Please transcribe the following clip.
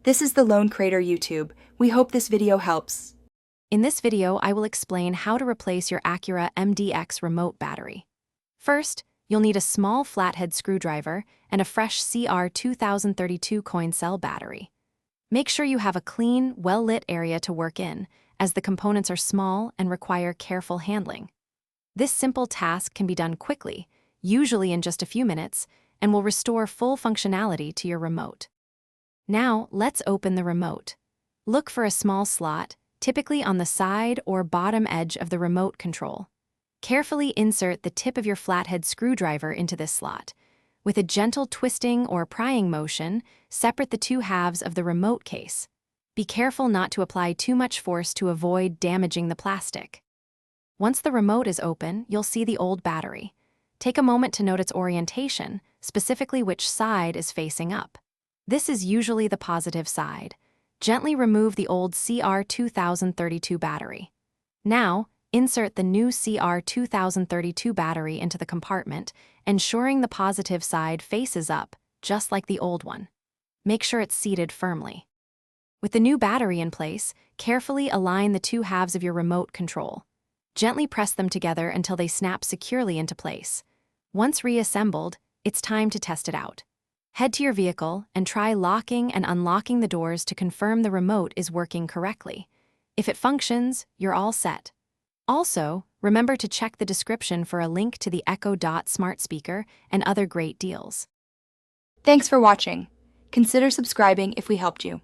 This is the Lone Crater YouTube. We hope this video helps. In this video, I will explain how to replace your Acura MDX remote battery. First, you'll need a small flathead screwdriver and a fresh CR2032 coin cell battery. Make sure you have a clean, well-lit area to work in, as the components are small and require careful handling. This simple task can be done quickly, usually in just a few minutes, and will restore full functionality to your remote. Now, let's open the remote. Look for a small slot, typically on the side or bottom edge of the remote control. Carefully insert the tip of your flathead screwdriver into this slot. With a gentle twisting or prying motion, separate the two halves of the remote case. Be careful not to apply too much force to avoid damaging the plastic. Once the remote is open, you'll see the old battery. Take a moment to note its orientation, specifically which side is facing up. This is usually the positive side. Gently remove the old CR2032 battery. Now, insert the new CR2032 battery into the compartment, ensuring the positive side faces up, just like the old one. Make sure it's seated firmly. With the new battery in place, carefully align the two halves of your remote control. Gently press them together until they snap securely into place. Once reassembled, it's time to test it out. Head to your vehicle and try locking and unlocking the doors to confirm the remote is working correctly. If it functions, you're all set. Also, remember to check the description for a link to the Echo Dot smart speaker and other great deals. Thanks for watching. Consider subscribing if we helped you.